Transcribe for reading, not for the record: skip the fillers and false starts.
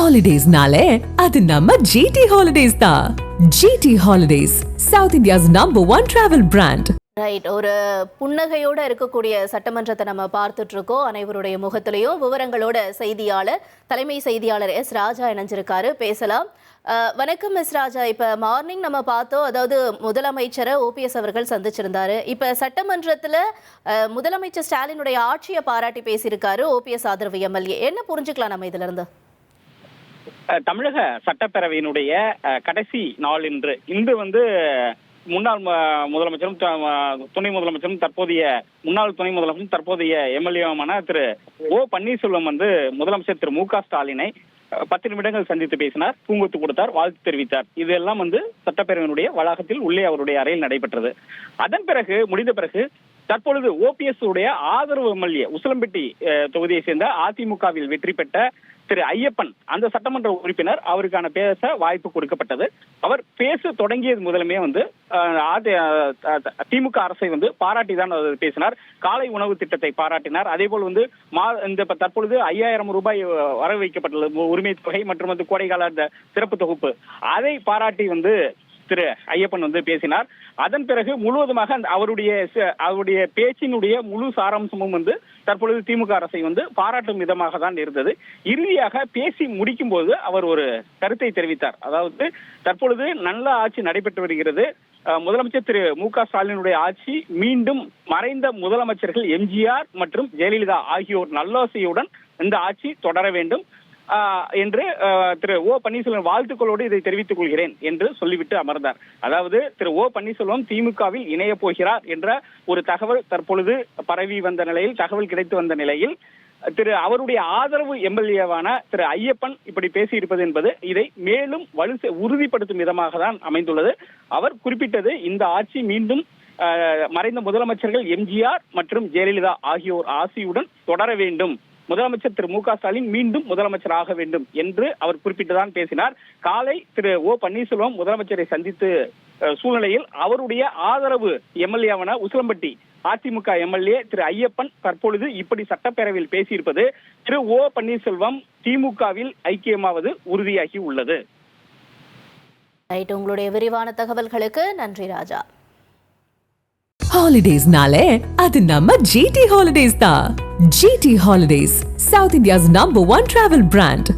ஹாலிடேஸ்னாலே அது நம்ம ஜிடி ஹாலிடேஸ் தான். GT holidays, south India's #1 travel brand. Right, ஒரு புன்னகையோட இருக்கக்கூடிய சட்டமன்றத்தை நம்ம பார்த்துட்டு இருக்கோம். அனைவருடைய முகத்திலையும் விவரங்களோட செய்தியாளர், தலைமை செய்தியாளர் எஸ் ராஜா இணைஞ்சிருக்காரு. பேசலாம். வணக்கம் எஸ் ராஜா. இப்போ மார்னிங் நம்ம பார்த்தோம், அதாவது முதலமைச்சரை ஓபிஎஸ் அவர்கள் சந்திச்சிருந்தாரு. இப்போ சட்டமன்றத்தில் முதலமைச்சர் ஸ்டாலினுடைய ஆட்சியை பாராட்டி பேசியிருக்காரு ஓபிஎஸ் ஆதரவு எம்எல்ஏ. என்ன புரிஞ்சுக்கலாம் நம்ம இதுல இருந்து? தமிழக சட்டப்பேரவையினுடைய கடைசி நாள் இன்று முன்னாள் முதலமைச்சரும் துணை முதலமைச்சரும் தற்போதைய முன்னாள் துணை முதலமைச்சரும் தற்போதைய எம்எல்ஏவுமான திரு ஓ பன்னீர்செல்வம் முதலமைச்சர் திரு மு.க. ஸ்டாலினை 10 நிமிடங்கள் சந்தித்து பேசினார், பூங்கொத்து கொடுத்தார், வாழ்த்து தெரிவித்தார். இதெல்லாம் சட்டப்பேரவையினுடைய வளாகத்தில் உள்ளே அவருடைய அறையில் நடைபெற்றது. அதன் பிறகு முடிந்த பிறகு தற்பொழுது ஓபிஎஸ் உடைய ஆதரவு எம்எல்ஏ உசிலம்பட்டி தொகுதியை சேர்ந்த அதிமுகவில் வெற்றி பெற்ற திரு ஐயப்பன், அந்த சட்டமன்ற உறுப்பினர், அவருக்கான பேச வாய்ப்பு கொடுக்கப்பட்டது. அவர் பேச தொடங்கியது முதலுமே திமுக அரசை பாராட்டி தான் பேசினார். காலை உணவு திட்டத்தை பாராட்டினார். அதே போல் இந்த தற்பொழுது 5000 ரூபாய் வர வைக்கப்பட்டுள்ளது உரிமை தொகை மற்றும் கோடைகால சிறப்பு தொகுப்பு, அதை பாராட்டி திரு ஐயப்பன் பேசினார். அதன் பிறகு முழுவதுமாக அவருடைய பேச்சினுடைய முழு சாராம்சமும் தற்பொழுது திமுக அரசை பாராட்டும் விதமாக தான் இருந்தது. இறுதியாக பேசி முடிக்கும் போது அவர் ஒரு கருத்தை தெரிவித்தார். அதாவது தற்பொழுது நல்ல ஆட்சி நடைபெற்று வருகிறது. முதலமைச்சர் திரு மு.க. ஸ்டாலினுடைய ஆட்சி மீண்டும் மறைந்த முதலமைச்சர்கள் எம்ஜிஆர் மற்றும் ஜெயலலிதா ஆகியோர் நல்லாசையுடன் இந்த ஆட்சி தொடர வேண்டும் என்று திரு ஓ பன்னீர்செல்வம் வாழ்த்துக்களோடு இதை தெரிவித்துக் கொள்கிறேன் என்று சொல்லிவிட்டு அமர்ந்தார். அதாவது திரு ஓ பன்னீர்செல்வம் திமுகவில் இணைய போகிறார் என்ற ஒரு தகவல் தற்பொழுது பரவி வந்த நிலையில், தகவல் கிடைத்து வந்த நிலையில் அவருடைய ஆதரவு எம்எல்ஏவான திரு ஐயப்பன் இப்படி பேசியிருப்பது என்பது இதை மேலும் உறுதிப்படுத்தும் விதமாக தான் அமைந்துள்ளது. அவர் குறிப்பிட்டது, இந்த ஆட்சி மீண்டும் மறைந்த முதலமைச்சர்கள் எம்ஜிஆர் மற்றும் ஜெயலலிதா ஆகியோர் ஆசியுடன் தொடர வேண்டும், முதலமைச்சர் திரு மு.க. ஸ்டாலின் மீண்டும் முதலமைச்சர் ஆக வேண்டும் என்று அவர் குறிப்பிட்டுதான் பேசினார். காலை திரு ஓ பன்னீர்செல்வம் முதலமைச்சரை சந்தித்து சூழ்நிலையில் அவருடைய ஆதரவு எம்எல்ஏவான உசிலம்பட்டி அதிமுக எம்எல்ஏ திரு ஐயப்பன் தற்பொழுது இப்படி சட்டப்பேரவையில் பேசியிருப்பது திரு ஓ பன்னீர்செல்வம் திமுகவில் ஐக்கியமாவது உறுதியாகி உள்ளது. உங்களுடைய விரிவான தகவல்களுக்கு நன்றி ராஜா. ஹாலிடேஸ்னாலே அது நம்ம ஜிடி ஹாலிடேஸ் தான். GT holidays, south India's #1 travel brand.